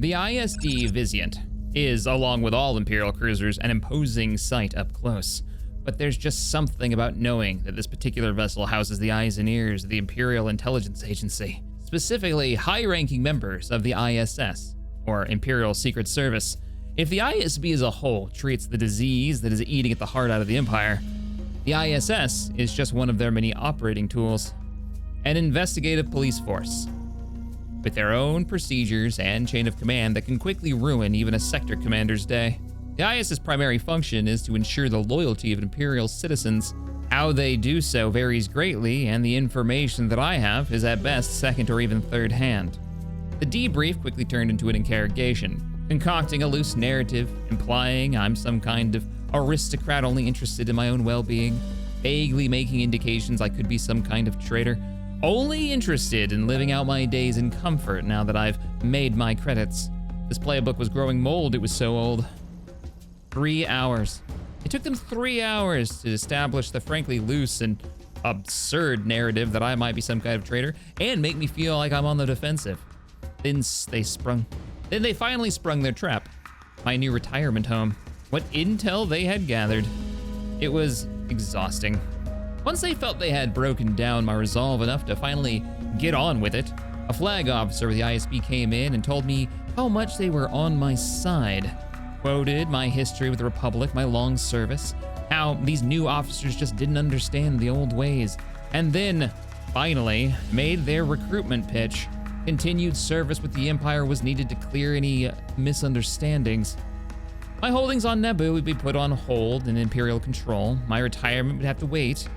The ISD Vizient is, along with all Imperial cruisers, an imposing sight up close. But there's just something about knowing that this particular vessel houses the eyes and ears of the Imperial Intelligence Agency, specifically high-ranking members of the ISS, or Imperial Secret Service. If the ISB as a whole treats the disease that is eating at the heart out of the Empire, the ISS is just one of their many operating tools. An investigative police force, with their own procedures and chain of command that can quickly ruin even a sector commander's day. The IS's primary function is to ensure the loyalty of Imperial citizens. How they do so varies greatly, and the information that I have is at best second or even third hand. The debrief quickly turned into an interrogation, concocting a loose narrative, implying I'm some kind of aristocrat only interested in my own well-being, vaguely making indications I could be some kind of traitor, only interested in living out my days in comfort now that I've made my credits. This playbook was growing mold, it was so old. 3 hours. It took them 3 hours to establish the frankly loose and absurd narrative that I might be some kind of traitor and make me feel like I'm on the defensive. Then they finally sprung their trap. My new retirement home. What intel they had gathered. It was exhausting. Once they felt they had broken down my resolve enough to finally get on with it, a flag officer with the ISB came in and told me how much they were on my side. Quoted my history with the Republic, my long service, how these new officers just didn't understand the old ways, and then, finally, made their recruitment pitch. Continued service with the Empire was needed to clear any misunderstandings. My holdings on Naboo would be put on hold in Imperial control. My retirement would have to wait.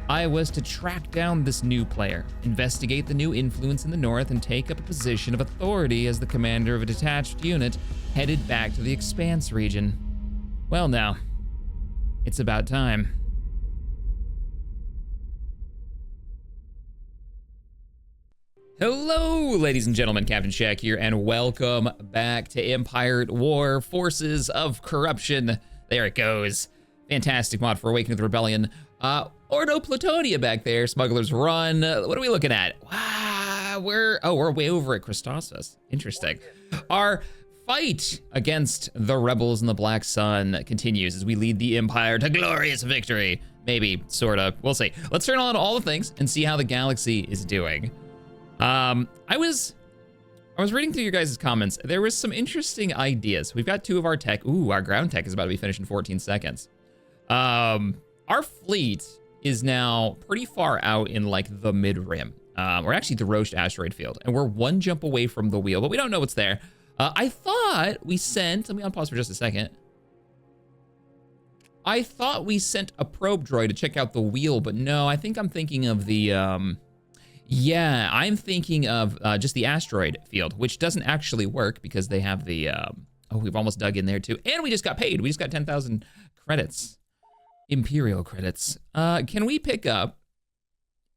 I was to track down this new player, investigate the new influence in the North, and take up a position of authority as the commander of a detached unit headed back to the Expanse region. Well now, it's about time. Hello, ladies and gentlemen, Captain Shaq here, and welcome back to Empire at War, Forces of Corruption. There it goes. Fantastic mod for Awakening of the Rebellion. Ordo Plutonia back there, Smuggler's Run. What are we looking at? Wow, we're way over at Christophsis. Interesting. Our fight against the rebels in the Black Sun continues as we lead the Empire to glorious victory. Maybe, sorta, we'll see. Let's turn on all the things and see how the galaxy is doing. I was reading through your guys' comments. There was some interesting ideas. We've got 2 of our tech. Ooh, our ground tech is about to be finished in 14 seconds. Our fleet is now pretty far out in like the mid-rim. We're actually the Roche asteroid field, and we're 1 jump away from the wheel, but we don't know what's there. I thought we sent, let me unpause for just a second. I thought we sent a probe droid to check out the wheel, but no, I think I'm thinking of the, yeah, I'm thinking of just the asteroid field, which doesn't actually work because they have the, oh, we've almost dug in there too. And we just got paid. We just got 10,000 credits, Imperial credits. Can we pick up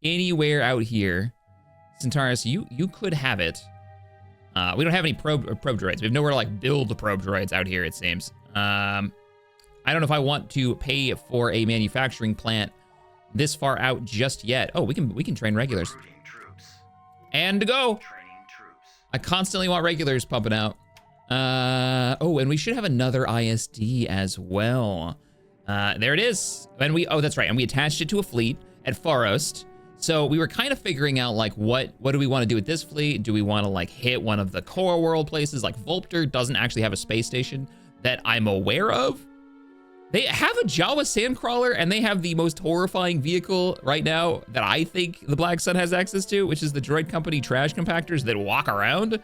anywhere out here? Centaurus, you could have it. We don't have any probe droids. We have nowhere to like build the probe droids out here, it seems. I don't know if I want to pay for a manufacturing plant this far out just yet. Oh, we can train regulars. And to go. I constantly want regulars pumping out. Oh, and we should have another ISD as well. There it is. And oh, that's right. And we attached it to a fleet at Farost. So we were kind of figuring out like, what do we want to do with this fleet? Do we want to like hit one of the core world places? Like Vulpter doesn't actually have a space station that I'm aware of. They have a Jawa sandcrawler, and they have the most horrifying vehicle right now that I think the Black Sun has access to, which is the Droid Company trash compactors that walk around.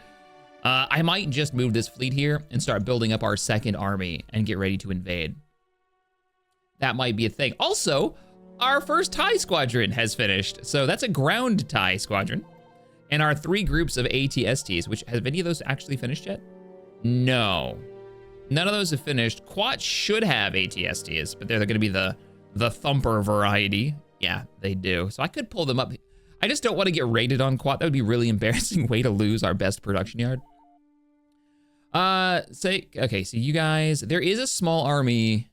I might just move this fleet here and start building up our 2nd army and get ready to invade. That might be a thing. Also, our first TIE squadron has finished. So that's a ground TIE squadron. And our 3 groups of ATSTs, which have any of those actually finished yet? No. None of those have finished. Quat should have ATSTs, but they're gonna be the thumper variety. Yeah, they do. So I could pull them up. I just don't want to get rated on Quat. That would be a really embarrassing way to lose our best production yard. Okay, so you guys, there is a small army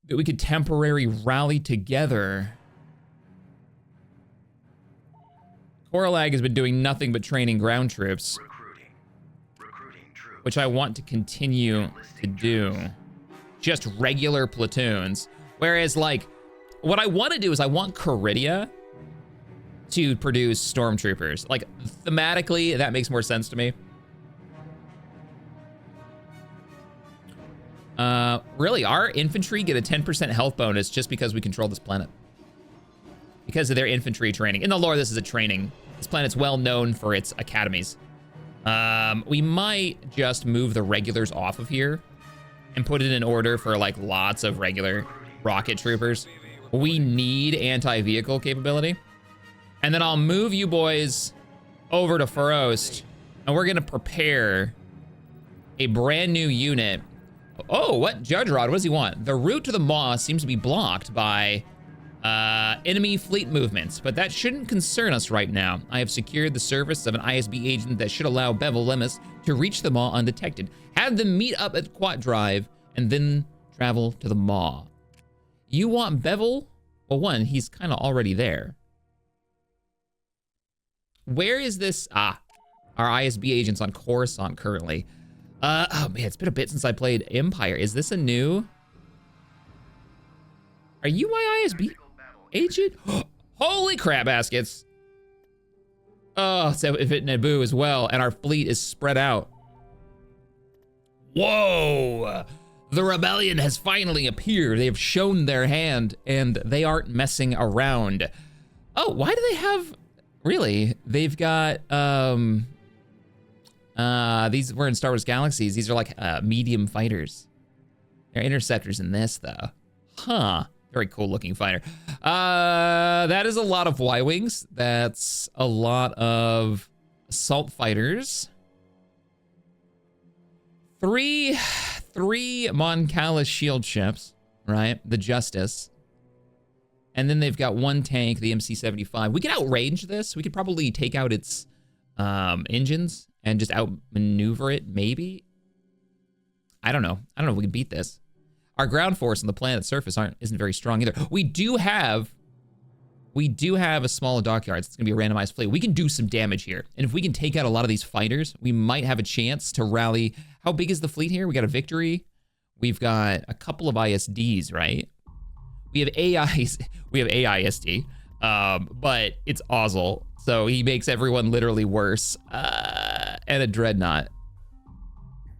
that we could temporarily rally together. Coralag has been doing nothing but training ground troops. which I want to continue to do. Just regular platoons. Whereas, like, what I want to do is I want Caridia to produce stormtroopers. Like, thematically, that makes more sense to me. Really, our infantry get a 10% health bonus just because we control this planet. Because of their infantry training. In the lore, this is a training. This planet's well known for its academies. We might just move the regulars off of here and put it in order for, like, lots of regular rocket troopers. We need anti-vehicle capability. And then I'll move you boys over to Farost, and we're gonna prepare a brand new unit. Oh, what? Judge Rod, what does he want? The route to the Maw seems to be blocked by enemy fleet movements, but that shouldn't concern us right now. I have secured the service of an ISB agent that should allow Bevel Lemus to reach the Maw undetected. Have them meet up at Quat Drive and then travel to the Maw. You want Bevel? Well, one, he's kind of already there. Where is this? Ah, our ISB agent's on Coruscant currently. Oh man, it's been a bit since I played Empire. Is this a new? Are you my ISB agent? Holy crap baskets. Oh, so if it Naboo as well, and our fleet is spread out. Whoa! The rebellion has finally appeared. They have shown their hand, and they aren't messing around. Oh, why do they have, really? They've got, these were in Star Wars Galaxies. These are like medium fighters. They're interceptors in this though. Huh, very cool looking fighter. That is a lot of Y-Wings. That's a lot of assault fighters. Three Mon Cala shield ships, right? The Justice. And then they've got one tank, the MC-75. We could outrange this. We could probably take out its engines and just outmaneuver it, maybe. I don't know. I don't know if we can beat this. Our ground force on the planet's surface isn't very strong either. We do have a small dockyards. It's gonna be a randomized fleet. We can do some damage here. And if we can take out a lot of these fighters, we might have a chance to rally. How big is the fleet here? We got a Victory. We've got a couple of ISDs, right? We have AIs, we have AISD, but it's Ozzel. So he makes everyone literally worse. And a Dreadnought.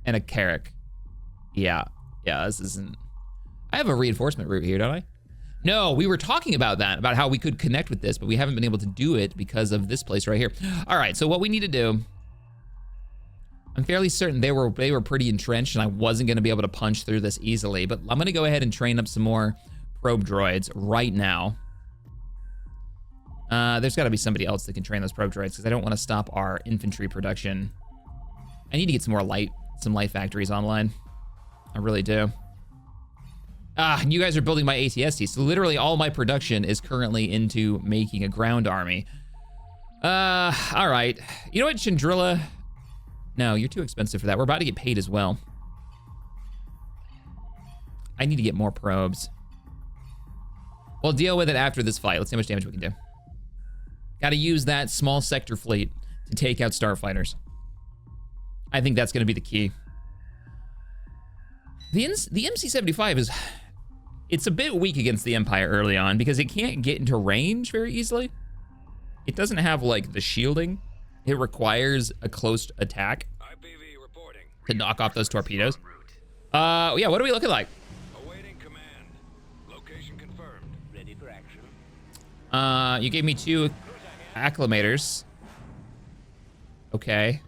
And a Carrack. Yeah, this isn't... I have a reinforcement route here, don't I? No, we were talking about that, about how we could connect with this, but we haven't been able to do it because of this place right here. All right, so what we need to do... I'm fairly certain they were pretty entrenched and I wasn't gonna be able to punch through this easily, but I'm gonna go ahead and train up some more probe droids right now. There's gotta be somebody else that can train those probe droids because I don't wanna stop our infantry production. I need to get some light factories online. I really do. And you guys are building my ATST, so literally all my production is currently into making a ground army. All right. You know what, Chandrilla? No, you're too expensive for that. We're about to get paid as well. I need to get more probes. We'll deal with it after this fight. Let's see how much damage we can do. Gotta use that small sector fleet to take out starfighters. I think that's gonna be the key. The MC-75 is... It's a bit weak against the Empire early on because it can't get into range very easily. It doesn't have, like, the shielding. It requires a close attack to knock off those torpedoes. Yeah, what are we looking like? Awaiting command. Location confirmed. Ready for action. You gave me 2 acclimators. Okay.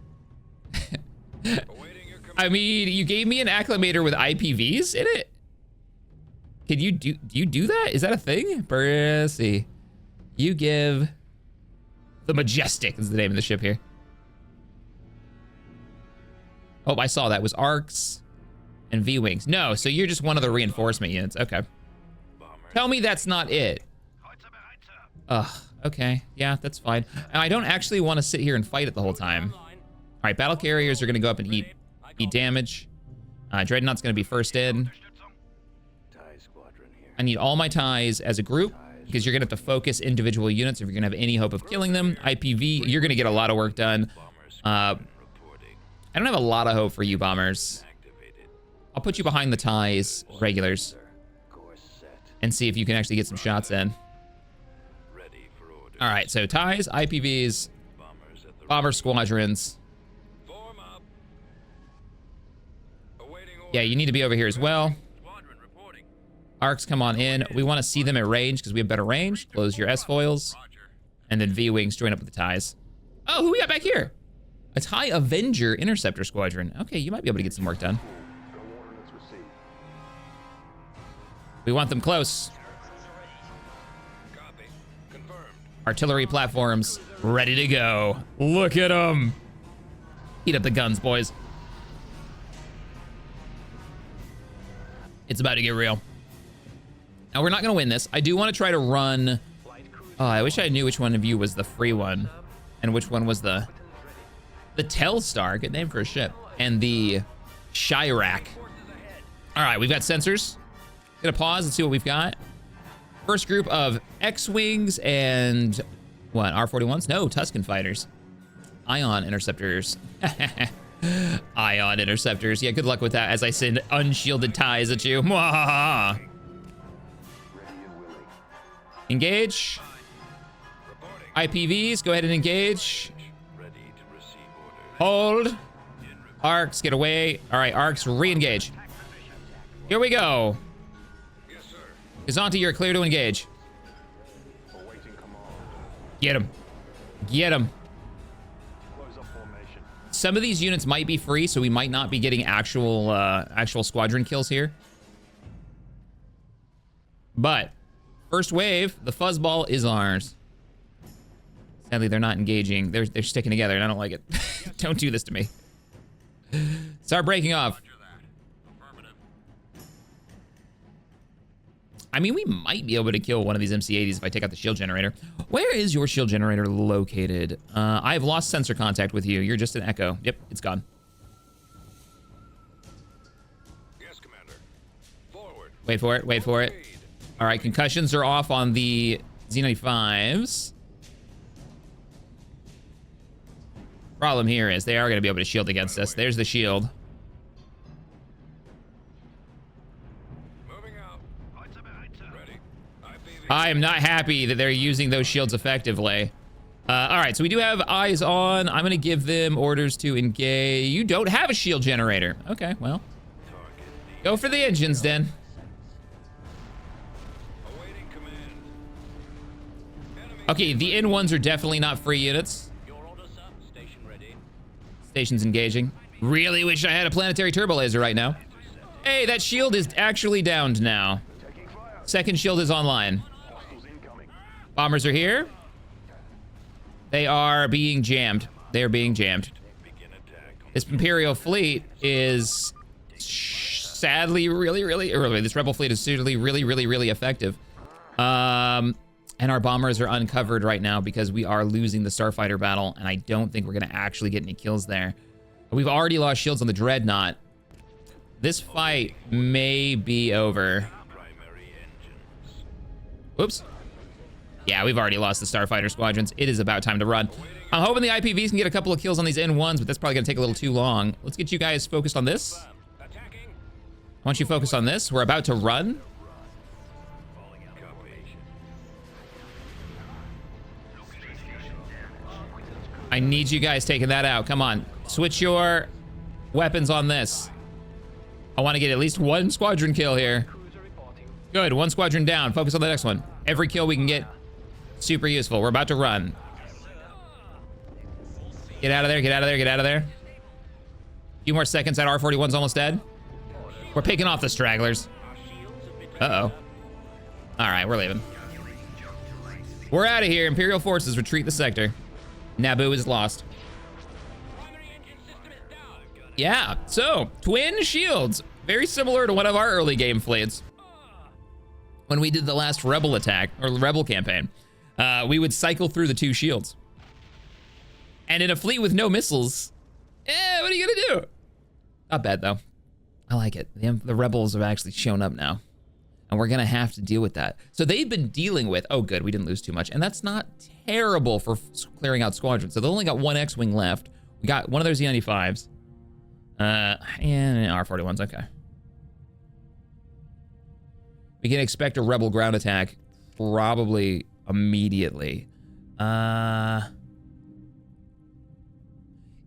I mean, you gave me an acclimator with IPVs in it? Can you do that? Is that a thing? Let's see. You give... The Majestic is the name of the ship here. Oh, I saw that. It was ARCs and V-Wings. No, so you're just one of the reinforcement units. Okay. Tell me that's not it. Ugh, okay. Yeah, that's fine. And I don't actually want to sit here and fight it the whole time. All right, battle carriers are going to go up and eat damage. Dreadnought's going to be first in. I need all my ties as a group because you're going to have to focus individual units if you're going to have any hope of killing them. IPV, you're going to get a lot of work done. I don't have a lot of hope for you, bombers. I'll put you behind the ties, regulars, and see if you can actually get some shots in. All right, so ties, IPVs, bomber squadrons. Yeah, you need to be over here as well. Arcs, come on in. We want to see them at range because we have better range. Close your S-foils. And then V-wings join up with the ties. Oh, who we got back here? A TIE Avenger Interceptor Squadron. Okay, you might be able to get some work done. We want them close. Artillery platforms ready to go. Look at them. Heat up the guns, boys. It's about to get real. Now, we're not going to win this. I do want to try to run... Oh, I wish I knew which one of you was the free one. And which one was the Telstar. Good name for a ship. And the Chirac. All right, we've got sensors. Gonna pause and see what we've got. First group of X-Wings and... What, R-41s? No, Tusken fighters. Ion interceptors. Ion interceptors. Yeah, good luck with that as I send unshielded ties at you. Mwahaha. Engage. IPVs, go ahead and engage. Hold. Arcs, get away. All right, Arcs, re-engage. Here we go. Kazanti, you're clear to engage. Get him. Get him. Some of these units might be free, so we might not be getting actual squadron kills here. But first wave, the fuzzball is ours. Sadly, they're not engaging. They're sticking together, and I don't like it. Don't do this to me. Start breaking off. I mean, we might be able to kill one of these MC-80s if I take out the shield generator. Where is your shield generator located? I've lost sensor contact with you. You're just an echo. Yep, it's gone. Yes, Commander. Forward. Wait for it, wait for it. All right, concussions are off on the Z95s. Problem here is they are going to be able to shield against us. There's the shield. I am not happy that they're using those shields effectively. All right, so we do have eyes on. I'm going to give them orders to engage. You don't have a shield generator. Okay, well. Go for the engines, then. Okay, the N1s are definitely not free units. Station's engaging. Really wish I had a planetary turbo laser right now. Hey, that shield is actually downed now. Second shield is online. Bombers are here. They are being jammed. They are being jammed. This Imperial fleet is sadly this Rebel fleet is sadly really effective. And our bombers are uncovered right now because we are losing the starfighter battle, and I don't think we're gonna actually get any kills there. We've already lost shields on the Dreadnought. This fight may be over. Oops. Yeah, we've already lost the starfighter squadrons. It is about time to run. I'm hoping the IPVs can get a couple of kills on these N1s, but that's probably gonna take a little too long. Let's get you guys focused on this. Once you focus on this, we're about to run. I need you guys taking that out. Come on, switch your weapons on this. I want to get at least one squadron kill here. Good, one squadron down. Focus on the next one. Every kill we can get, super useful. We're about to run. Get out of there, get out of there, get out of there. A few more seconds, that R41's almost dead. We're picking off the stragglers. Uh-oh. All right, we're leaving. We're out of here. Imperial forces retreat the sector. Naboo is lost. Yeah, so twin shields. Very similar to one of our early game fleets. When we did the last Rebel attack, or Rebel campaign, we would cycle through the two shields. And in a fleet with no missiles, what are you gonna do? Not bad though. I like it. The Rebels have actually shown up now. And we're gonna have to deal with that. So they've been dealing with, oh good, we didn't lose too much. And that's not terrible for clearing out squadrons. So they only got one X-Wing left. We got one of their Z95s. And R41's okay. We can expect a rebel ground attack probably immediately.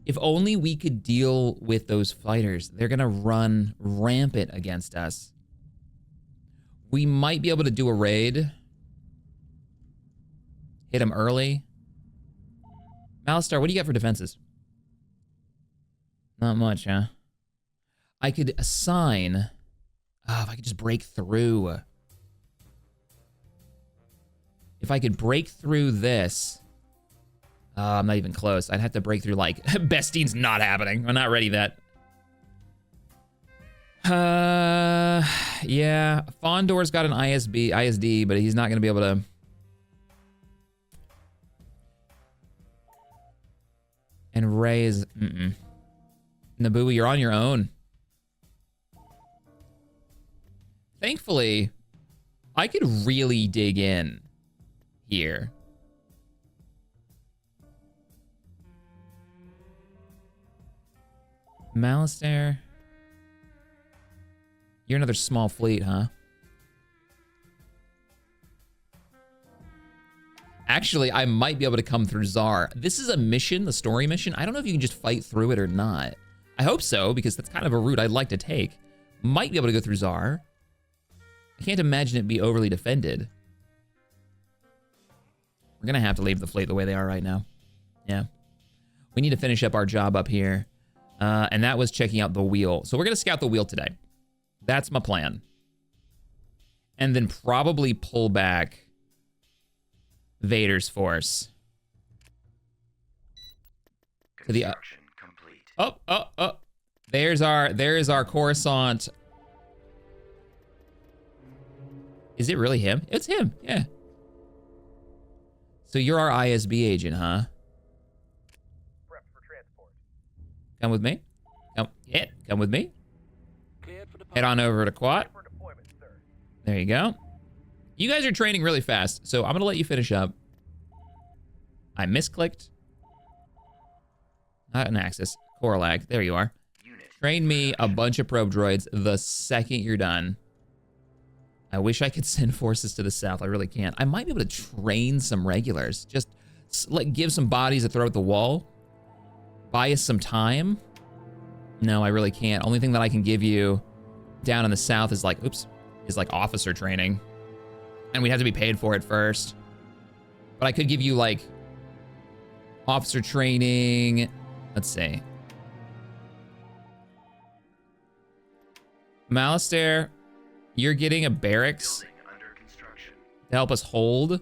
If only we could deal with those fighters. They're gonna run rampant against us. We might be able to do a raid. Hit them early. Malistar, what do you got for defenses? Not much, huh? I could assign... Oh, if I could just break through. If I could break through this... I'm not even close. I'd have to break through, like... Bestine's not happening. I'm not ready that. Yeah. Fondor's got an ISD, but he's not going to be able to... And Ray is... Naboo, you're on your own. Thankfully, I could really dig in here. Malistair. You're another small fleet, huh? Actually, I might be able to come through Zar. This is a mission, the story mission. I don't know if you can just fight through it or not. I hope so, because that's kind of a route I'd like to take. Might be able to go through Zar. I can't imagine it be overly defended. We're gonna have to leave the fleet the way they are right now. Yeah. We need to finish up our job up here. And that was checking out the wheel. So we're gonna scout the wheel today. That's my plan. And then probably pull back Vader's force. To the complete. There's our Coruscant. Is it really him? It's him, yeah. So you're our ISB agent, huh? Prep for transport. Come with me. Come with me. Head on over to Quat. There you go. You guys are training really fast, so I'm gonna let you finish up. I misclicked. Not an axis. Core lag. There you are. Train me a bunch of probe droids the second you're done. I wish I could send forces to the south. I really can't. I might be able to train some regulars. Just like give some bodies a throw at the wall. Buy us some time. No, I really can't. Only thing that I can give you down in the south is like, is like officer training. And we'd have to be paid for it first. But I could give you like officer training. Let's see. Malistair, you're getting a barracks to help us hold.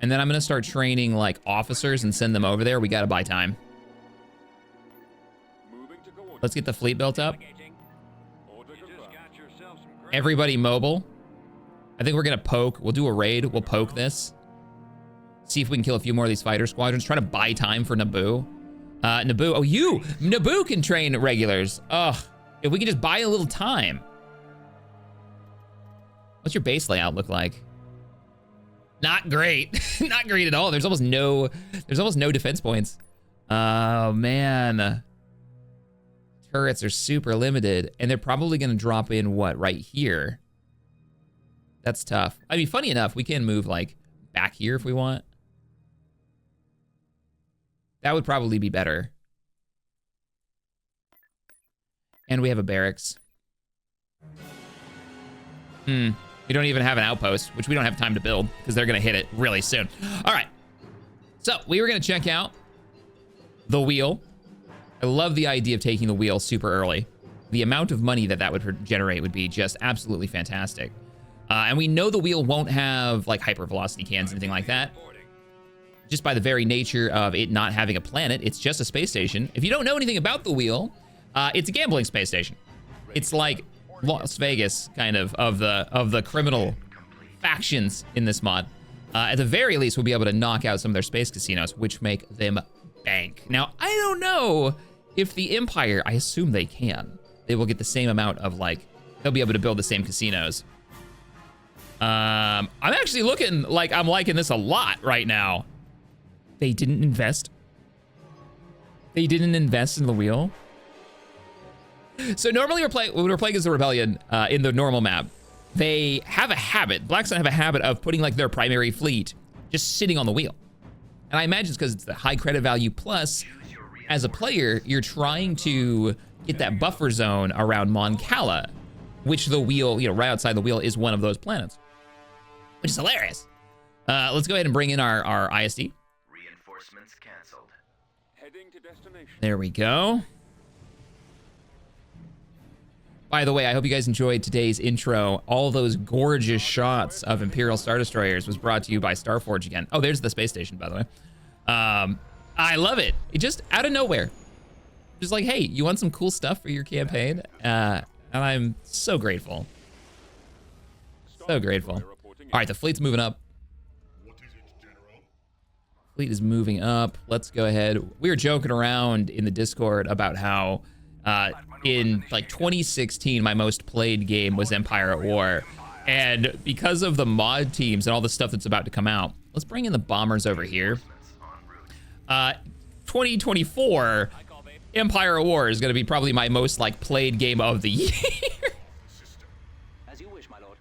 And then I'm gonna start training like officers and send them over there. We gotta buy time. Let's get the fleet built up. Everybody mobile. I think we're gonna poke. We'll do a raid. We'll poke this. See if we can kill a few more of these fighter squadrons. Try to buy time for Naboo. Naboo, Naboo can train regulars. Ugh, if we can just buy a little time. What's your base layout look like? Not great. Not great at all. There's almost no defense points. Oh man. Turrets are super limited, and they're probably gonna drop in what, right here? That's tough. I mean, funny enough, we can move like back here if we want. That would probably be better. And we have a barracks. We don't even have an outpost, which we don't have time to build because they're gonna hit it really soon. All right. So we were gonna check out the wheel. I love the idea of taking the wheel super early. The amount of money that would generate would be just absolutely fantastic. And we know the wheel won't have like hypervelocity cannons, anything like that. Just by the very nature of it not having a planet, it's just a space station. If you don't know anything about the wheel, it's a gambling space station. It's like Las Vegas, kind of the criminal factions in this mod. At the very least, we'll be able to knock out some of their space casinos, which make them bank. Now, I don't know if the Empire, I assume they can. They will get the same amount of like, they'll be able to build the same casinos. I'm actually looking like I'm liking this a lot right now. They didn't invest. They didn't invest in the wheel. So normally when we're playing as the Rebellion in the normal map, they have a habit, Black Sun have a habit of putting like their primary fleet just sitting on the wheel. And I imagine it's because it's the high credit value, plus as a player, you're trying to get that buffer zone around Mon Cala, which the wheel, you know, right outside the wheel is one of those planets, which is hilarious. Let's go ahead and bring in our ISD. Reinforcements canceled. Heading to destination. There we go. By the way, I hope you guys enjoyed today's intro. All those gorgeous shots of Imperial Star Destroyers was brought to you by SkyForge again. Oh, there's the space station, by the way. I love it. It just out of nowhere. Just like, hey, you want some cool stuff for your campaign? And I'm so grateful. So grateful. All right, the fleet's moving up. Fleet is moving up. Let's go ahead. We were joking around in the Discord about how in like 2016, my most played game was Empire at War. And because of the mod teams and all the stuff that's about to come out, let's bring in the bombers over here. 2024, Empire at War is going to be probably my most like played game of the year. As you wish, my lord.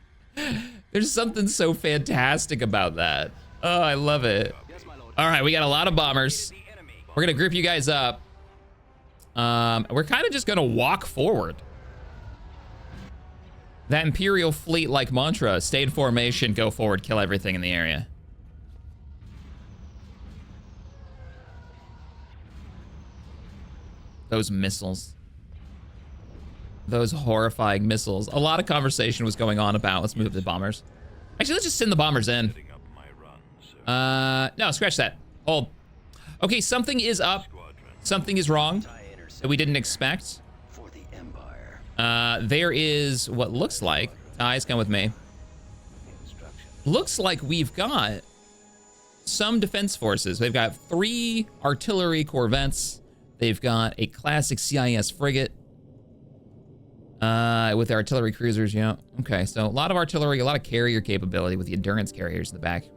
There's something so fantastic about that. Oh, I love it. Yes, my lord. All right, we got a lot of bombers. We're gonna group you guys up. We're kind of just gonna walk forward. That Imperial fleet-like mantra: stay in formation, go forward, kill everything in the area. Those missiles. Those horrifying missiles. A lot of conversation was going on about, let's move the bombers. Actually, let's just send the bombers in. Setting up my run, sir. No, scratch that. Hold. Okay, something is up. Something is wrong that we didn't expect. For the Empire. There is what looks like, guys, come with me. Looks like we've got some defense forces. They've got 3 artillery corvettes. They've got a classic CIS frigate with their artillery cruisers. Yeah. Okay. So a lot of artillery, a lot of carrier capability with the endurance carriers in the back.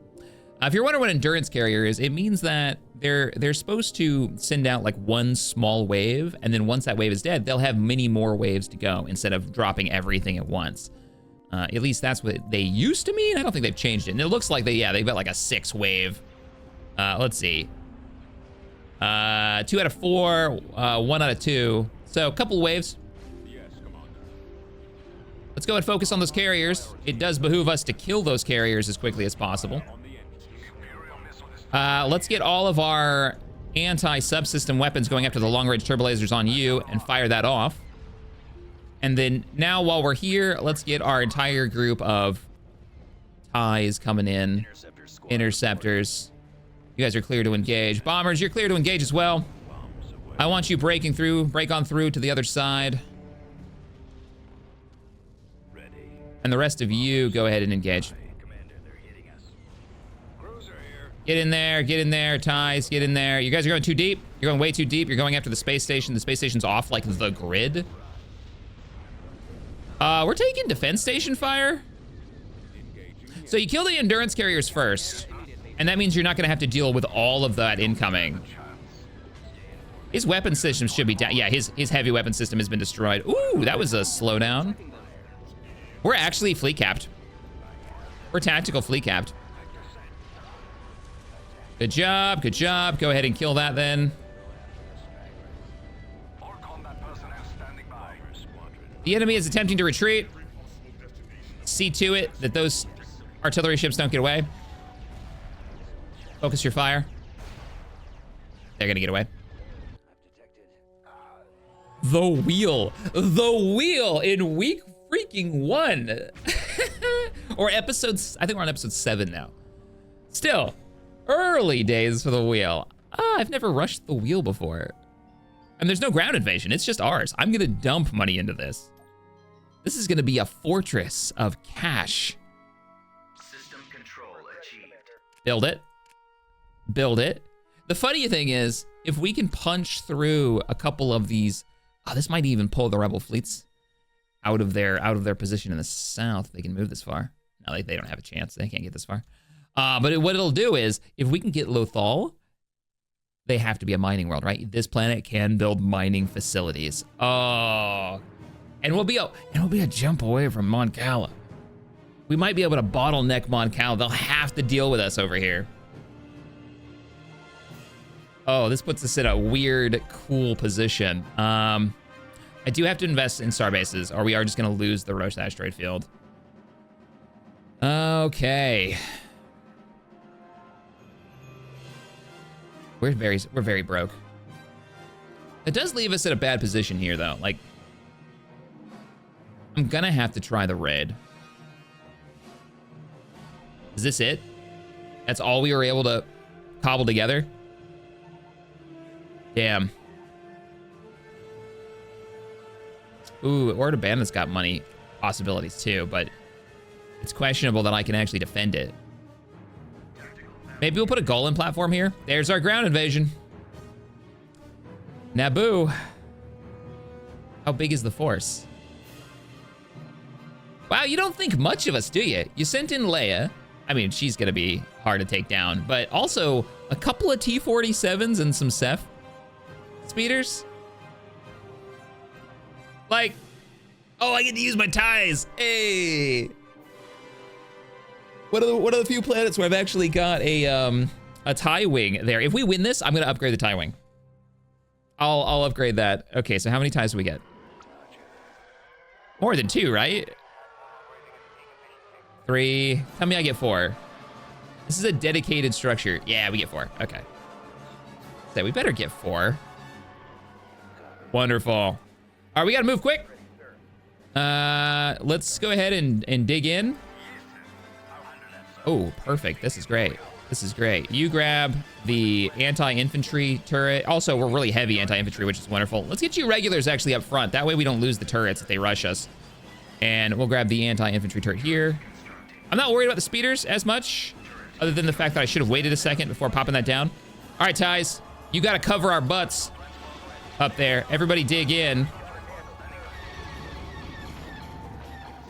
If you're wondering what endurance carrier is, it means that they're supposed to send out like one small wave, and then once that wave is dead, they'll have many more waves to go instead of dropping everything at once. At least that's what they used to mean. I don't think they've changed it. And it looks like they've got like a 6 wave. Let's see. 2 out of 4, 1 out of 2. So a couple waves. Yes, Commander. Let's go and focus on those carriers. It does behoove us to kill those carriers as quickly as possible. On the engine. Imperial missile Let's get all of our anti-subsystem weapons going after the long-range turbolasers on you and fire that off. And then now while we're here, let's get our entire group of TIEs coming in. Interceptors. You guys are clear to engage. Bombers, you're clear to engage as well. bombs away. I want you break on through to the other side. Ready. And the rest of you, go ahead and engage. Commander, they're hitting us. Cruiser here. Get in there, TIEs, get in there. You guys are going too deep. You're going way too deep. You're going after the space station. The space station's off like the grid. We're taking defense station fire. Engaging. So you kill the endurance carriers first. And that means you're not going to have to deal with all of that incoming. His weapon system should be down. Yeah, his heavy weapon system has been destroyed. Ooh, that was a slowdown. We're actually fleet capped. We're tactical fleet capped. Good job, good job. Go ahead and kill that then. More combat personnel standing by. The enemy is attempting to retreat. See to it that those artillery ships don't get away. Focus your fire. They're gonna get away. The wheel in week freaking 1. Or episodes, I think we're on episode 7 now. Still, early days for the wheel. I've never rushed the wheel before. And there's no ground invasion, it's just ours. I'm gonna dump money into this. This is gonna be a fortress of cash. System control achieved. Build it. Build it. The funny thing is, if we can punch through a couple of these, this might even pull the rebel fleets out of their position in the south. They can move this far. No, they don't have a chance. They can't get this far. But what it'll do is, if we can get Lothal, they have to be a mining world, right? This planet can build mining facilities. Oh, and we'll be a jump away from Mon Cala. We might be able to bottleneck Mon Cala. They'll have to deal with us over here. Oh, this puts us in a weird, cool position. I do have to invest in star bases, or we are just gonna lose the Roche asteroid field. Okay. We're very broke. It does leave us in a bad position here, though. Like, I'm gonna have to try the red. Is this it? That's all we were able to cobble together? Damn. Ooh, Order Bandit's got money possibilities too, but it's questionable that I can actually defend it. Maybe we'll put a Golem platform here. There's our ground invasion. Naboo. How big is the force? Wow, you don't think much of us, do you? You sent in Leia. I mean, she's gonna be hard to take down, but also a couple of T-47s and some Ceph speeders. Like, oh, I get to use my ties. Hey. What are the few planets where I've actually got a tie wing there? If we win this, I'm gonna upgrade the tie wing. I'll upgrade that. Okay, so how many ties do we get? More than 2, right? 3. Tell me I get 4. This is a dedicated structure. Yeah, we get 4. Okay. So we better get 4. Wonderful. All right, we gotta move quick. Let's go ahead and dig in. Oh, perfect. This is great. This is great. You grab the anti-infantry turret. Also, we're really heavy anti-infantry, which is wonderful. Let's get you regulars actually up front. That way we don't lose the turrets if they rush us. And we'll grab the anti-infantry turret here. I'm not worried about the speeders as much, other than the fact that I should have waited a second before popping that down. All right, Ties, you got to cover our butts up there. Everybody dig in.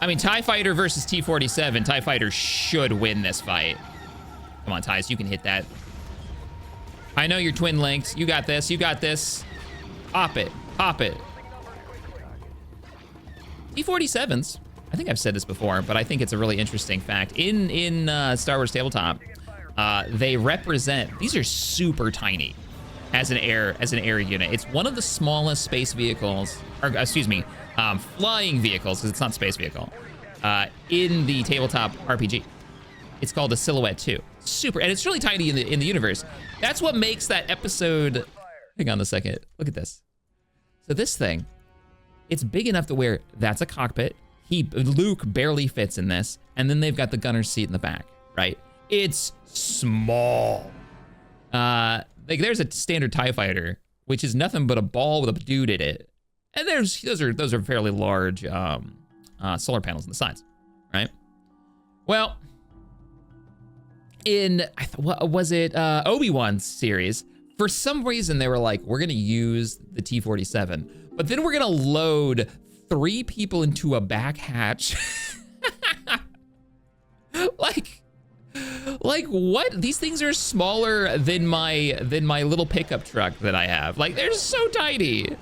I mean, TIE Fighter versus T-47. TIE Fighter should win this fight. Come on, Ties, you can hit that. I know you're twin linked. You got this, you got this. Pop it, pop it. T-47s, I think I've said this before, but I think it's a really interesting fact. In Star Wars Tabletop, they represent, these are super tiny as an air unit. It's one of the smallest space vehicles, or excuse me, flying vehicles, because it's not space vehicle, in the tabletop RPG. It's called a Silhouette 2. Super, and it's really tiny in the universe. That's what makes that episode. Hang on a second. Look at this. So this thing, it's big enough to where that's a cockpit. Luke barely fits in this, and then they've got the gunner's seat in the back, right? It's small. Like there's a standard TIE Fighter, which is nothing but a ball with a dude in it. And those are fairly large solar panels on the sides, right? Well, in what was it, Obi-Wan's series, for some reason they were like, we're gonna use the T-47, but then we're gonna load 3 people into a back hatch. like what? These things are smaller than my little pickup truck that I have. Like they're so tiny.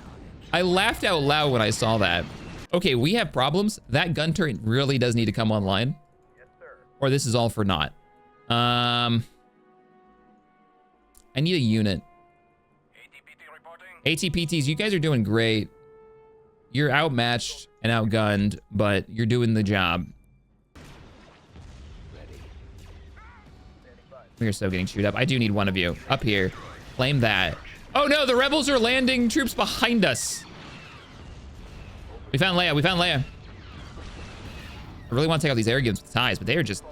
I laughed out loud when I saw that. Okay, we have problems. That gun turret really does need to come online. Yes, sir. Or this is all for naught. I need a unit. ATPT reporting. ATPTs, you guys are doing great. You're outmatched and outgunned, but you're doing the job. We are so getting chewed up. I do need one of you up here. Claim that. Oh no, the rebels are landing troops behind us. We found Leia, we found Leia. I really want to take out these air units with ties, but they are just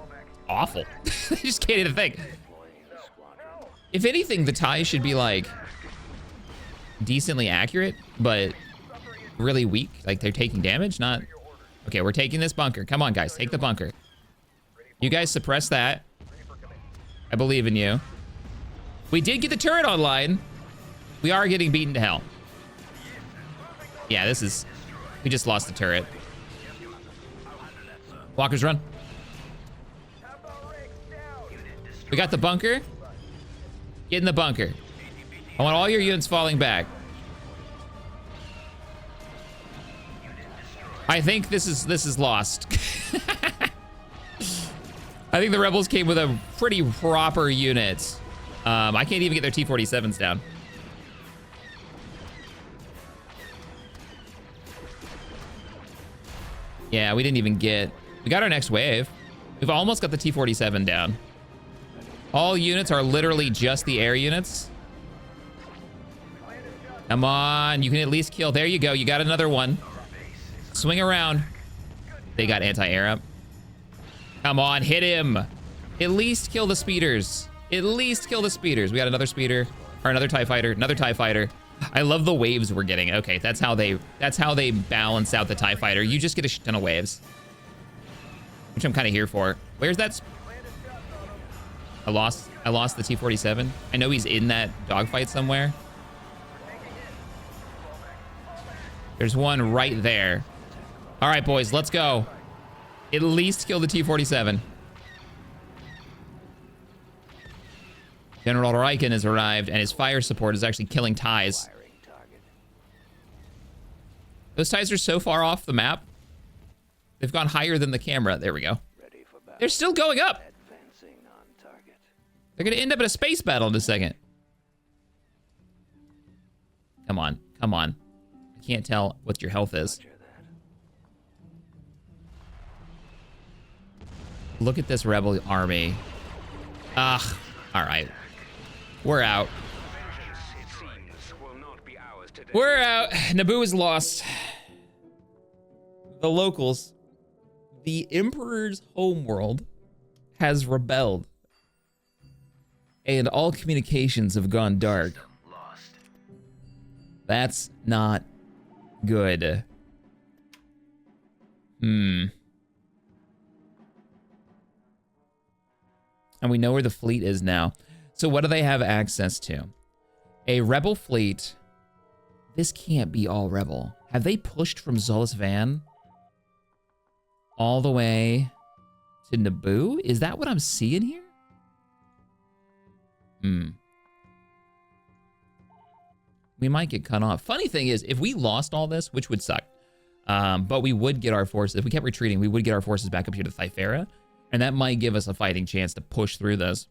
awful. They just can't hit a thing. If anything, the ties should be like decently accurate, but really weak. Like they're taking damage, not. Okay, we're taking this bunker. Come on, guys, take the bunker. You guys suppress that. I believe in you. We did get the turret online. We are getting beaten to hell. Yeah, this is, we just lost the turret. Walkers run. We got the bunker. Get in the bunker. I want all your units falling back. I think this is lost. I think the rebels came with a pretty proper unit. I can't even get their T-47s down. Yeah, we didn't even get... We got our next wave. We've almost got the T-47 down. All units are literally just the air units. Come on, you can at least kill. There you go, you got another one. Swing around. They got anti-air up. Come on, hit him. At least kill the speeders. At least kill the speeders. We got another speeder, or another TIE fighter, another TIE fighter. I love the waves we're getting. Okay, that's how they balance out the TIE fighter. You just get a shit ton of waves, which I'm kind of here for. Where's that? I lost the T-47. I know he's in that dogfight somewhere. There's one right there. All right, boys, let's go. At least kill the T-47. General Riken has arrived, and his fire support is actually killing TIEs. Those TIEs are so far off the map. They've gone higher than the camera. There we go. They're still going up. They're going to end up in a space battle in a second. Come on. Come on. I can't tell what your health is. Look at this rebel army. Ugh. All right. We're out. We're out. Naboo is lost. The locals, the Emperor's homeworld, has rebelled. And all communications have gone dark. That's not good. And we know where the fleet is now. So what do they have access to? A rebel fleet. This can't be all rebel. Have they pushed from Zulus Van all the way to Naboo? Is that what I'm seeing here? We might get cut off. Funny thing is, if we lost all this, which would suck, but we would get our forces, if we kept retreating, we would get our forces back up here to Thyfera, and that might give us a fighting chance to push through this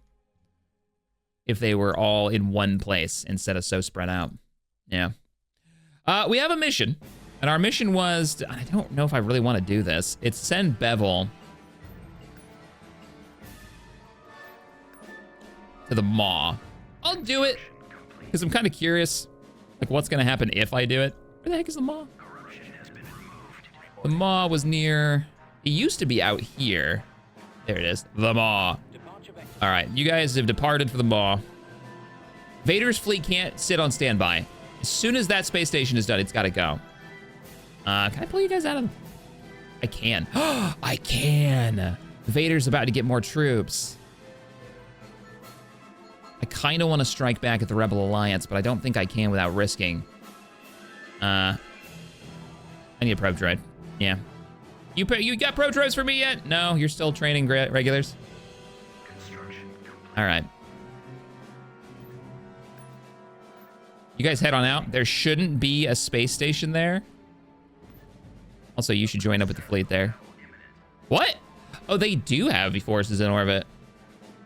if they were all in one place instead of so spread out. Yeah. We have a mission, and our mission was, I don't know if I really want to do this. It's send Bevel to the Maw. I'll do it, because I'm kind of curious, like, what's going to happen if I do it. Where the heck is the Maw? The Maw was near, it used to be out here. There it is, the Maw. All right, you guys have departed for the Maw. Vader's fleet can't sit on standby. As soon as that space station is done, it's got to go. Can I pull you guys out of? I can. I can. Vader's about to get more troops. I kind of want to strike back at the Rebel Alliance, but I don't think I can without risking. I need a probe droid. Yeah. You got probe droids for me yet? No, you're still training regulars. All right. You guys head on out. There shouldn't be a space station there. Also, you should join up with the fleet there. What? Oh, they do have forces in orbit.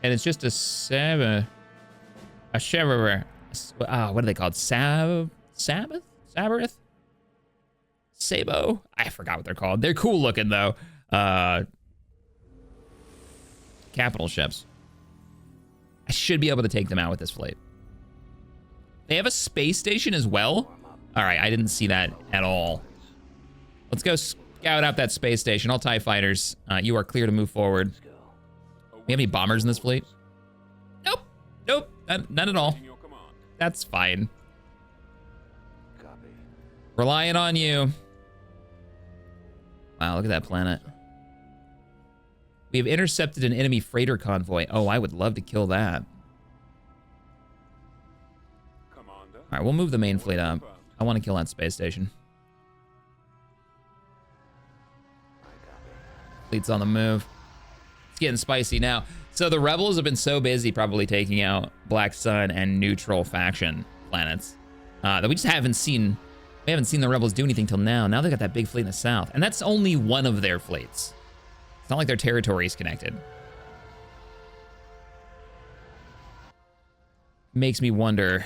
And it's just a Sabbath. What are they called? Sabbath? Sabarith? Sabo? I forgot what they're called. They're cool looking, though. Capital ships. I should be able to take them out with this fleet. They have a space station as well? All right, I didn't see that at all. Let's go scout out that space station. All TIE fighters, you are clear to move forward. We have any bombers in this fleet? Nope. Nope. None at all. That's fine. Relying on you. Wow, look at that planet. We have intercepted an enemy freighter convoy. Oh, I would love to kill that. All right, we'll move the main fleet up. I want to kill that space station. Fleet's on the move. It's getting spicy now. So the rebels have been so busy probably taking out Black Sun and neutral faction planets that we just haven't seen. We haven't seen the rebels do anything till now. Now they got that big fleet in the south, and that's only one of their fleets. It's not like their territory is connected. Makes me wonder,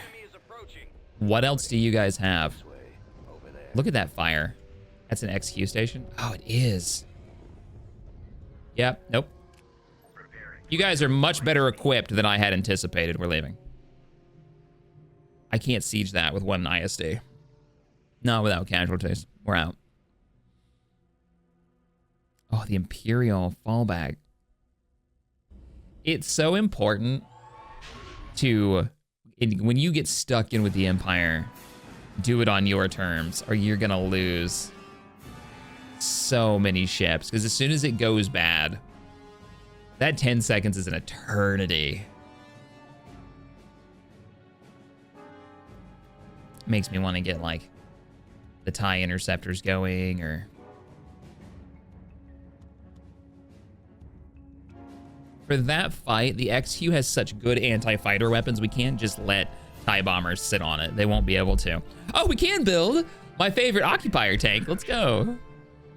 what else do you guys have? Look at that fire. That's an XQ station? Oh, it is. Yep, nope. You guys are much better equipped than I had anticipated. We're leaving. I can't siege that with one ISD. Not without casualties. We're out. Oh, the Imperial fallback. It's so important to, when you get stuck in with the Empire, do it on your terms, or you're gonna lose so many ships. Because as soon as it goes bad, that 10 seconds is an eternity. Makes me want to get like the TIE interceptors going, or for that fight, the XQ has such good anti-fighter weapons, we can't just let TIE bombers sit on it. They won't be able to. Oh, we can build my favorite occupier tank. Let's go.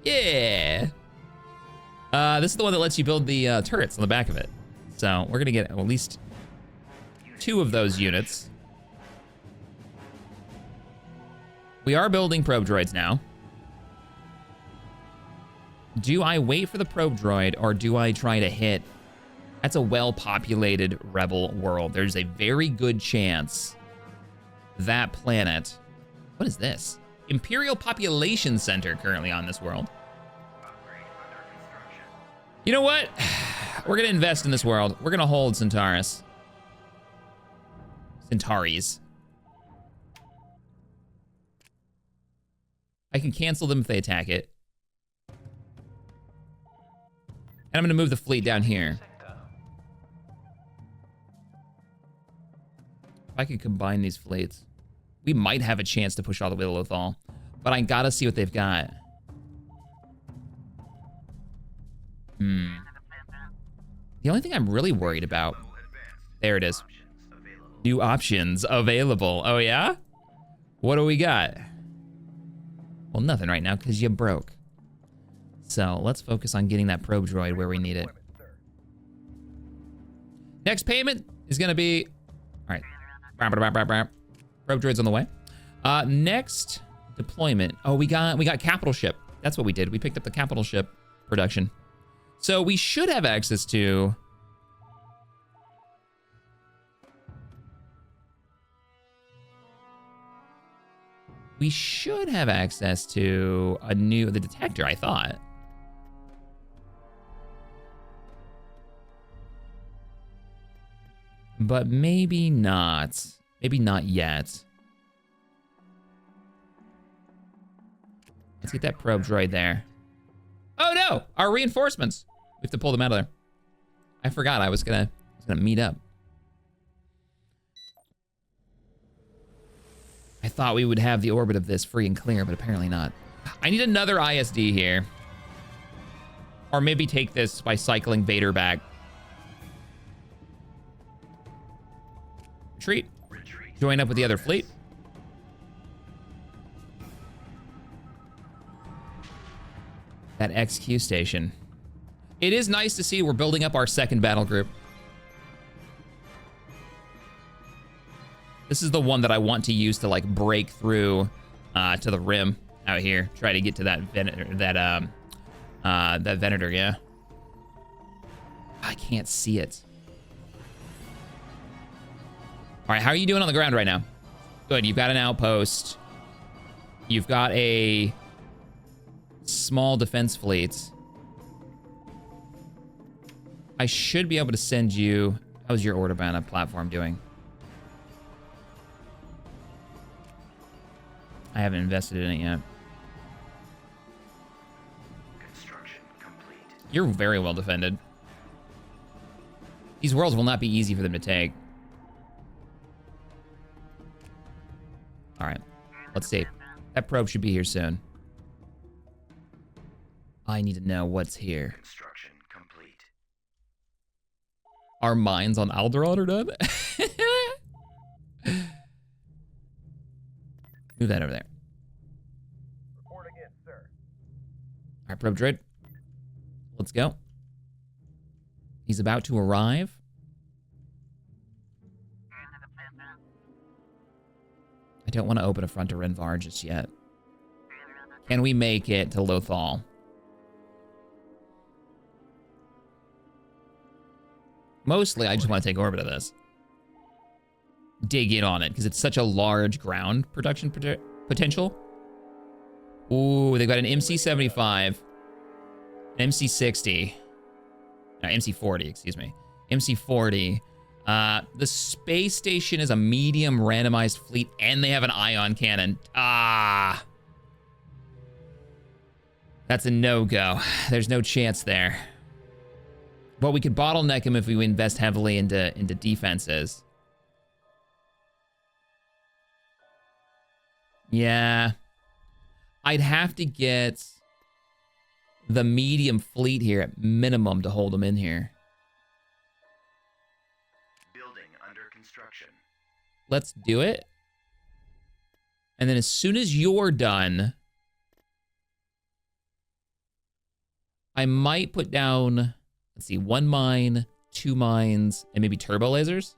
Yeah. This is the one that lets you build the turrets on the back of it. So we're gonna get at least 2 of those units. We are building probe droids now. Do I wait for the probe droid, or do I try to hit? That's a well-populated rebel world. There's a very good chance that planet... What is this? Imperial Population Center currently on this world. You know what? We're gonna invest in this world. We're gonna hold Centaurus. Centauris. I can cancel them if they attack it. And I'm gonna move the fleet down here. If I could combine these fleets, we might have a chance to push all the way to Lothal. But I gotta see what they've got. The only thing I'm really worried about... There it is. New options available. Oh, yeah? What do we got? Well, nothing right now, because you broke. So, let's focus on getting that probe droid where we need it. Next payment is going to be... All right. Probe droid's on the way. Next deployment. Oh, we got capital ship. That's what we did. We picked up the capital ship production. So we should have access to... We should have access to the detector, I thought. But maybe not. Maybe not yet. Let's get that probe droid there. Oh no, our reinforcements. We have to pull them out of there. I forgot I was gonna meet up. I thought we would have the orbit of this free and clear, but apparently not. I need another ISD here. Or maybe take this by cycling Vader back. Retreat. Join up with the other fleet. That XQ station. It is nice to see we're building up our second battle group. This is the one that I want to use to like break through to the rim out here. Try to get to that Venator, yeah. I can't see it. All right, how are you doing on the ground right now? Good, you've got an outpost. You've got a small defense fleet. I should be able to send you... How's your order bound platform doing? I haven't invested in it yet. Construction complete. You're very well defended. These worlds will not be easy for them to take. All right, let's see. That probe should be here soon. I need to know what's here. Construction complete. Our mines on Alderaan are done. Move that over there. Reporting in, sir. All right, probe droid. Let's go. He's about to arrive. I don't want to open a front to Renvar just yet. Can we make it to Lothal? Mostly, I just want to take orbit of this. Dig in on it, because it's such a large ground production potential. Ooh, they've got an MC-75, an MC-60, MC-40, excuse me. MC-40. The space station is a medium randomized fleet, and they have an ion cannon. Ah. That's a no-go. There's no chance there. But we could bottleneck him if we invest heavily into defenses. Yeah. I'd have to get the medium fleet here at minimum to hold him in here. Building under construction. Let's do it. And then as soon as you're done, I might put down, let's see, 1 mine, 2 mines, and maybe turbo lasers.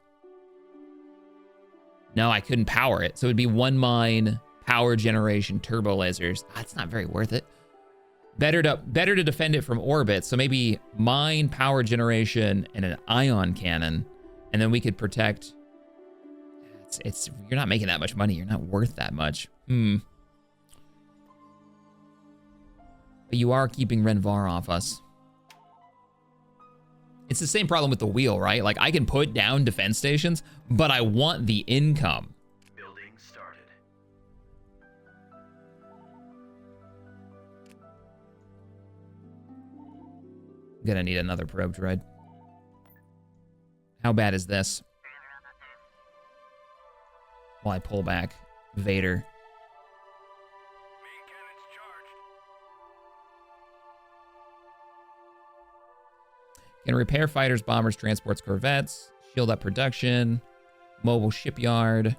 No, I couldn't power it. So it'd be 1 mine, power generation, turbo lasers. That's not very worth it. Better to defend it from orbit. So maybe mine, power generation, and an ion cannon. And then we could protect. You're not making that much money. You're not worth that much. But you are keeping Renvar off us. It's the same problem with the wheel, right? Like, I can put down defense stations, but I want the income. Building started. I'm gonna need another probe droid. How bad is this? While I pull back Vader. Main cannons charged. Can repair fighters, bombers, transports, corvettes, shield up production, mobile shipyard.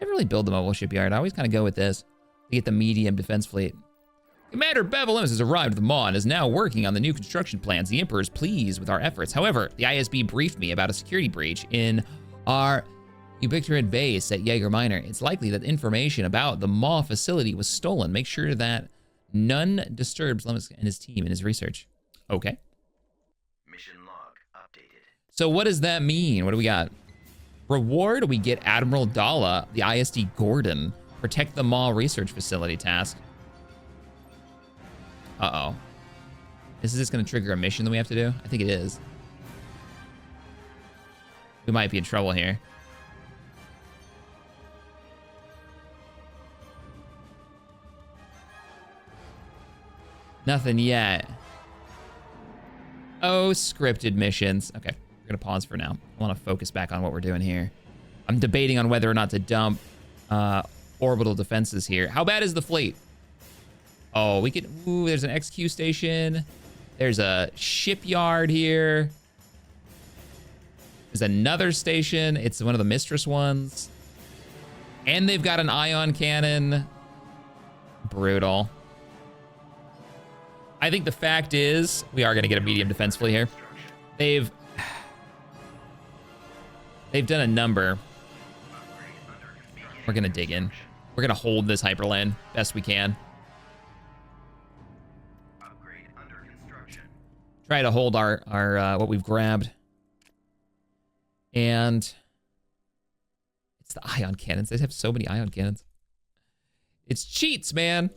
Never really build the mobile shipyard. I always kind of go with this to get the medium defense fleet. Commander Bevel has arrived at the Maw and is now working on the new construction plans. The Emperor is pleased with our efforts. However, the ISB briefed me about a security breach in our ubiquitous base at Jaeger Minor. It's likely that information about the Maw facility was stolen. Make sure that none disturbs Lemus and his team in his research. Okay. Mission log updated. So what does that mean? What do we got? Reward, we get Admiral Dalla, the ISD Gordon, protect the Maw research facility task. Uh-oh. Is this going to trigger a mission that we have to do? I think it is. We might be in trouble here. Nothing yet. Oh, scripted missions. Okay, we're going to pause for now. I want to focus back on what we're doing here. I'm debating on whether or not to dump orbital defenses here. How bad is the fleet? Oh, we could... Ooh, there's an XQ station. There's a shipyard here. There's another station. It's one of the Mistress ones. And they've got an ion cannon. Brutal. I think the fact is we are going to get a medium defense fleet here. They've done a number. We're going to dig in. We're going to hold this hyperland best we can. Try to hold our what we've grabbed. And it's the ion cannons. They have so many ion cannons. It's cheats, man.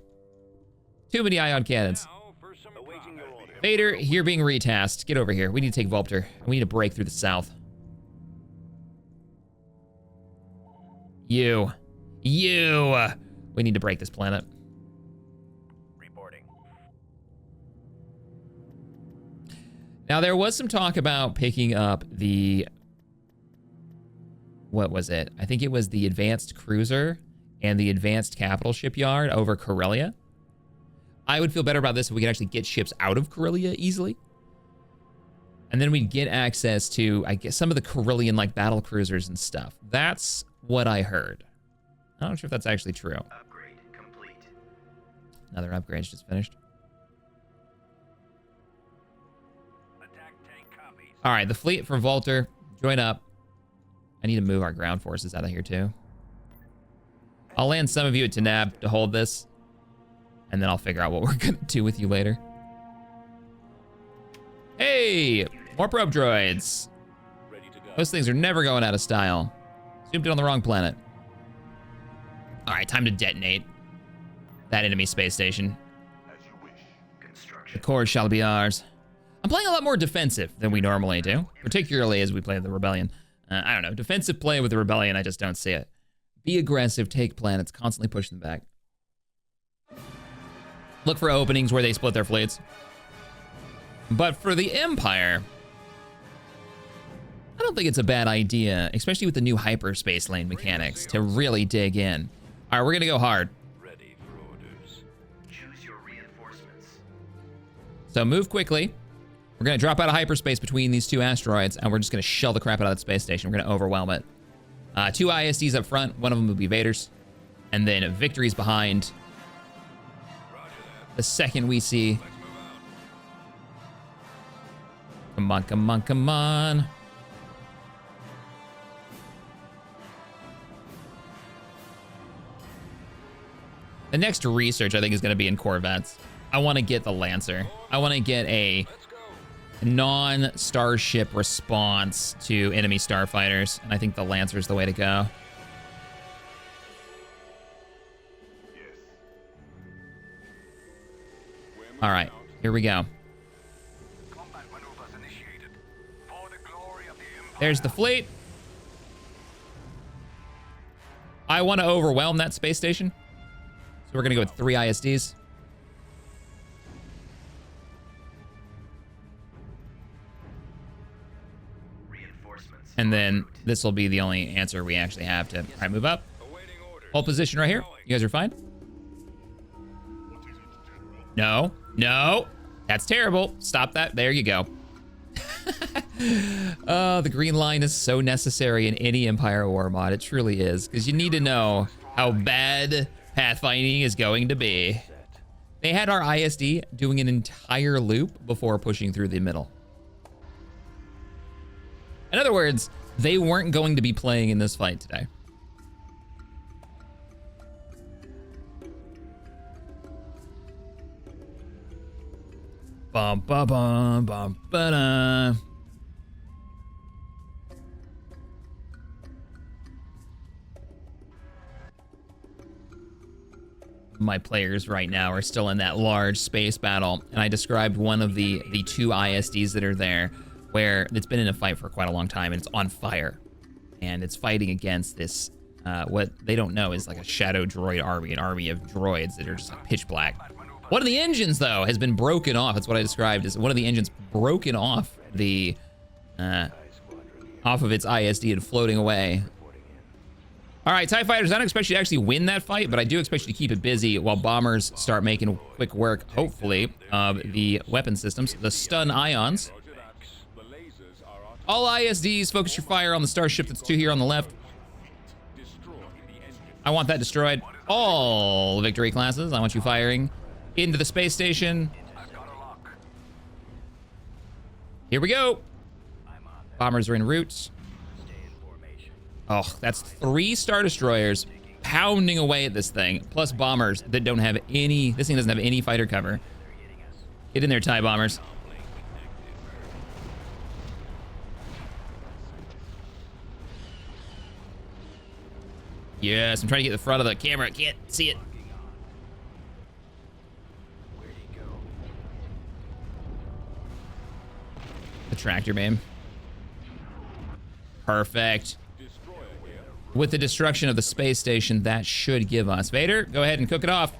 Too many ion cannons. Vader, you're being retasked. Get over here. We need to take Vulpter. We need to break through the south. You. We need to break this planet. Reporting. Now, there was some talk about picking up the... What was it? I think it was the Advanced Cruiser and the Advanced Capital Shipyard over Corellia. I would feel better about this if we could actually get ships out of Corellia easily. And then we'd get access to, I guess, some of the Corellian, like, battle cruisers and stuff. That's what I heard. I'm not sure if that's actually true. Upgrade complete. Another upgrade's just finished. Attack tank copies. All right, the fleet for Volter, join up. I need to move our ground forces out of here too. I'll land some of you at Tanab to hold this, and then I'll figure out what we're gonna do with you later. Hey, more probe droids. Ready to go. Those things are never going out of style. Zoomed in on the wrong planet. All right, time to detonate that enemy space station. As you wish. The Construction. core shall be ours. I'm playing a lot more defensive than we normally do, particularly as we play the Rebellion. I don't know, defensive play with the Rebellion, I just don't see it. Be aggressive, take planets, constantly push them back. Look for openings where they split their fleets. But for the Empire, I don't think it's a bad idea, especially with the new hyperspace lane mechanics, to really dig in. All right, we're gonna go hard. Ready for orders. Choose your reinforcements. So move quickly. We're gonna drop out of hyperspace between these two asteroids, and we're just gonna shell the crap out of that space station. We're gonna overwhelm it. 2 ISDs up front, one of them will be Vader's, and then Victory's behind. Roger that. The second we see, Let's move out. come on, come on, come on. The next research, I think, is going to be in Corvettes. I want to get the Lancer. I want to get a Let's go. non-starship response to enemy starfighters, and I think the Lancer is the way to go. We're moving All right, out. here we go. Combat maneuvers initiated. For the glory of the Empire. There's the fleet. I want to overwhelm that space station. So we're going to go with 3 ISDs. Reinforcements. And then this will be the only answer we actually have to. All right, move up. Awaiting orders. Hold position right here. You guys are fine? No. No. That's terrible. Stop that. There you go. Oh, the green line is so necessary in any Empire War mod. It truly is. Because you need to know how bad pathfinding is going to be. They had our ISD doing an entire loop before pushing through the middle. In other words, they weren't going to be playing in this fight today. Bum ba bum bum ba da. My players right now are still in that large space battle, and I described one of the 2 ISDs that are there, where it's been in a fight for quite a long time, and it's on fire, and it's fighting against this what they don't know is like a shadow droid army, an army of droids that are just like pitch black. One of the engines, though, has been broken off. That's what I described as one of the engines broken off the off of its ISD and floating away. All right, TIE fighters, I don't expect you to actually win that fight, but I do expect you to keep it busy while bombers start making quick work, hopefully, of the weapon systems, the stun ions. Roger that. The lasers are out. All ISDs, focus your fire on the starship that's 2 here on the left. Destroy the engine. I want that destroyed. All victory classes, I want you firing into the space station. I've got a lock. Here we go. I'm on that. Bombers are en route. Stay in formation. Oh, that's 3 Star Destroyers pounding away at this thing, plus bombers that don't have any, this thing doesn't have any fighter cover. They're hitting us. Get in there, TIE bombers. Link active. Yes, I'm trying to get the front of the camera. I can't see it. Locking on. Where'd he go? The tractor beam. Perfect. Destroyer here. With the destruction of the space station, that should give us. Vader, go ahead and cook it off.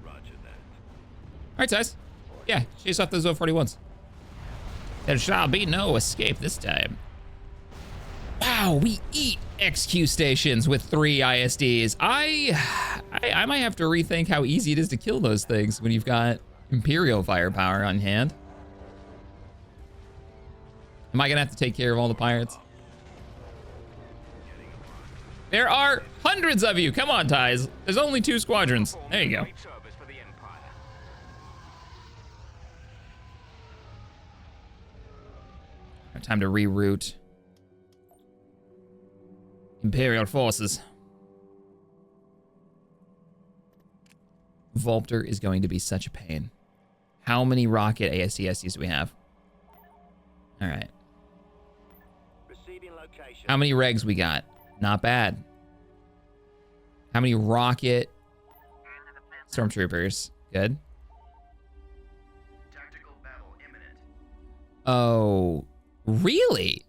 Roger that. All right, guys. Yeah, chase off those O-41s. There shall be no escape this time. Wow, we eat XQ stations with 3 ISDs. I might have to rethink how easy it is to kill those things when you've got Imperial firepower on hand. Am I gonna have to take care of all the pirates? There are hundreds of you. Come on, Ties. There's only 2 squadrons. There you go. Great service for the Empire. Time to reroute Imperial forces. Volpter is going to be such a pain. How many rocket ASCSUs do we have? All right. Receiving location. How many regs we got? Not bad. How many rocket stormtroopers? Good. Tactical battle imminent. Oh, really?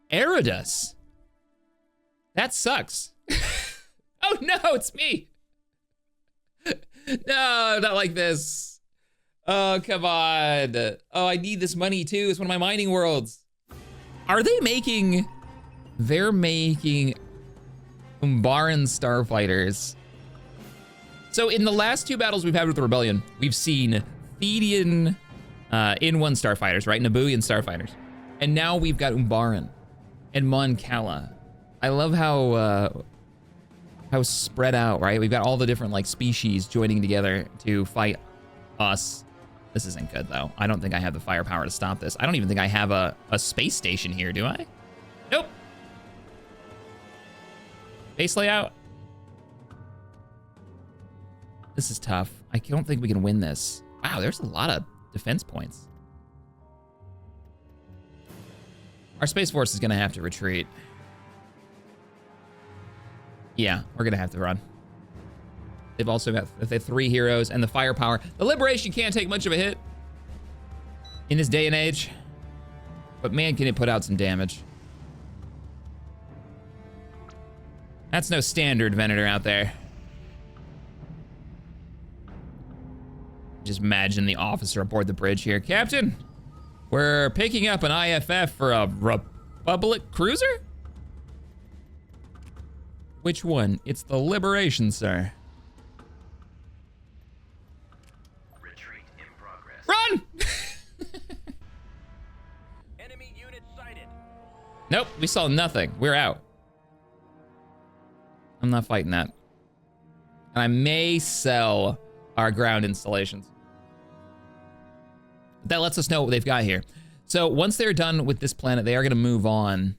Eridus. That sucks. Oh no, it's me. No, not like this. Oh, come on. Oh, I need this money too. It's one of my mining worlds. Are they making... They're making Umbaran starfighters. So in the last 2 battles we've had with the Rebellion, we've seen Thedian in-1 starfighters, right? Nabooian starfighters. And now we've got Umbaran and Mon Cala. I love how spread out, right? We've got all the different like species joining together to fight us. This isn't good though. I don't think I have the firepower to stop this. I don't even think I have a space station here, do I? Nope. Base layout. This is tough. I don't think we can win this. Wow, there's a lot of defense points. Our Space Force is gonna have to retreat. Yeah, we're gonna have to run. They've also got the 3 heroes and the firepower. The Liberation can't take much of a hit in this day and age, but man, can it put out some damage. That's no standard Venator out there. Just imagine the officer aboard the bridge here. Captain, we're picking up an IFF for a Republic cruiser? Which one? It's the Liberation, sir. Retreat in progress. Run! Enemy unit sighted. Nope, we saw nothing. We're out. I'm not fighting that. And I may sell our ground installations. That lets us know what they've got here. So once they're done with this planet, they are going to move on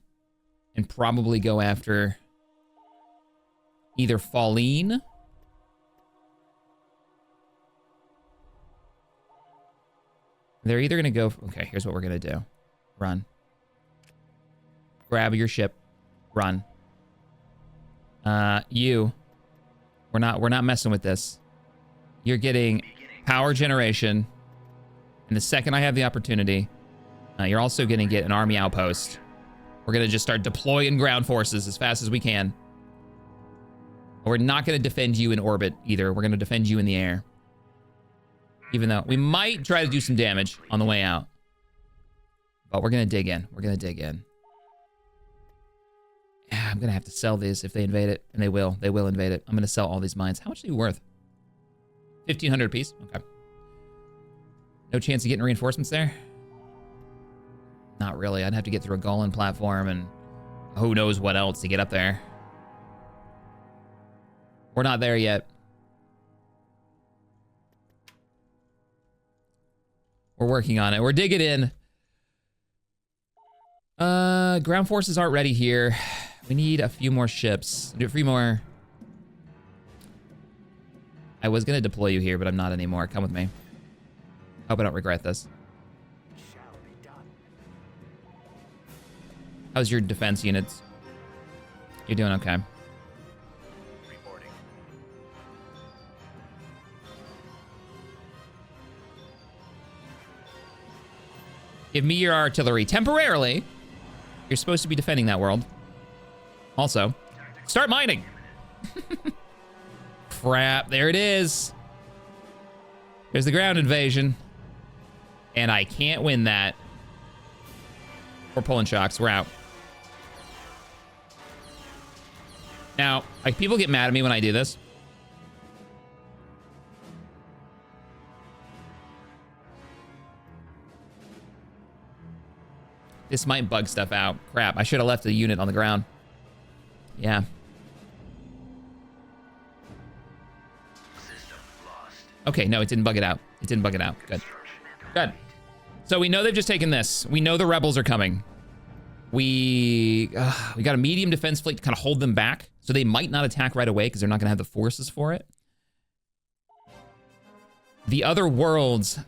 and probably go after either Falleen they're either going to go... Okay, here's what we're going to do. Run. Grab your ship. Run. You. We're not messing with this. You're getting power generation. And the second I have the opportunity, you're also going to get an army outpost. We're going to just start deploying ground forces as fast as we can. We're not going to defend you in orbit either. We're going to defend you in the air. Even though we might try to do some damage on the way out. But we're going to dig in. We're going to dig in. Yeah, I'm going to have to sell these if they invade it. And they will. They will invade it. I'm going to sell all these mines. How much are they worth? 1,500 apiece? Okay. No chance of getting reinforcements there? Not really. I'd have to get through a Golan platform and who knows what else to get up there. We're not there yet. We're working on it. We're digging in. Ground forces aren't ready here. We need a few more ships. Do a few more. I was gonna deploy you here, but I'm not anymore. Come with me. Hope I don't regret this. Shall be done. How's your defense units? You're doing okay. Reporting. Give me your artillery temporarily. You're supposed to be defending that world. Also, start mining. Crap, there it is. There's the ground invasion. And I can't win that. We're pulling shocks, we're out. Now, like, people get mad at me when I do this. This might bug stuff out. Crap, I should have left the unit on the ground. Yeah. System lost. Okay, no, it didn't bug it out. It didn't bug it out. Good. Good. So we know they've just taken this. We know the rebels are coming. We got a medium defense fleet to kind of hold them back. So they might not attack right away because they're not going to have the forces for it. The other worlds,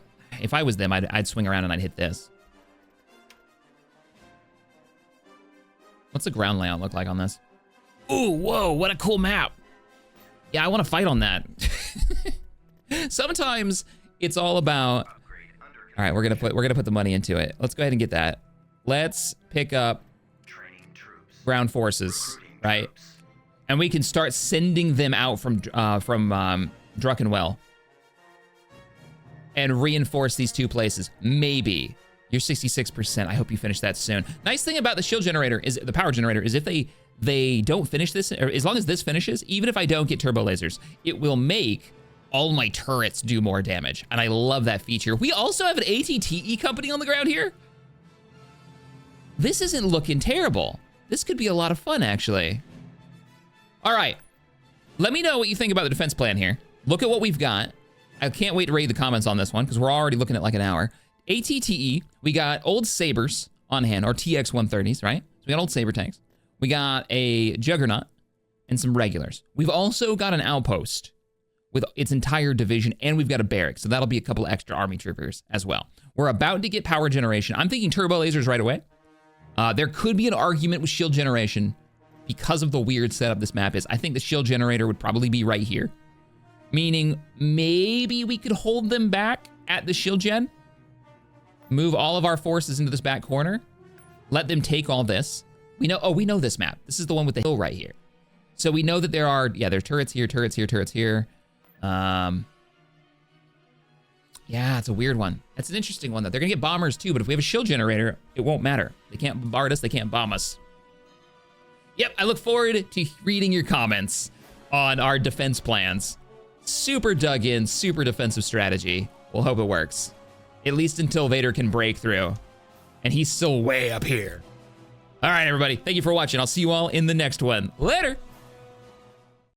if I was them, I'd swing around and I'd hit this. What's the ground layout look like on this? Ooh, whoa, what a cool map. Yeah, I want to fight on that. Sometimes it's all about, all right, we're gonna put the money into it. Let's go ahead and get that. Let's pick up ground forces, right? And we can start sending them out from Druckenwell and reinforce these two places. Maybe. You're 66%. I hope you finish that soon. Nice thing about the shield generator is the power generator is if they don't finish this, or as long as this finishes, even if I don't get turbo lasers, it will make all my turrets do more damage. And I love that feature. We also have an ATTE company on the ground here. This isn't looking terrible. This could be a lot of fun, actually. All right. Let me know what you think about the defense plan here. Look at what we've got. I can't wait to read the comments on this one because we're already looking at like an hour. ATTE, we got old Sabres on hand, or TX-130s, right? So we got old Sabre tanks. We got a Juggernaut and some regulars. We've also got an outpost with its entire division, and we've got a barrack, so that'll be a couple of extra army troopers as well. We're about to get power generation. I'm thinking turbo lasers right away. There could be an argument with shield generation because of the weird setup this map is. I think the shield generator would probably be right here, meaning maybe we could hold them back at the shield gen, move all of our forces into this back corner, let them take all this. We know this map. This is the one with the hill right here. So we know that there are, there are turrets here, turrets here, turrets here. Yeah, it's a weird one. It's an interesting one, though. They're gonna get bombers, too, but if we have a shield generator, it won't matter. They can't bombard us, they can't bomb us. Yep, I look forward to reading your comments on our defense plans. Super dug in, super defensive strategy. We'll hope it works. At least until Vader can break through. And he's still way up here. All right, everybody. Thank you for watching. I'll see you all in the next one. Later.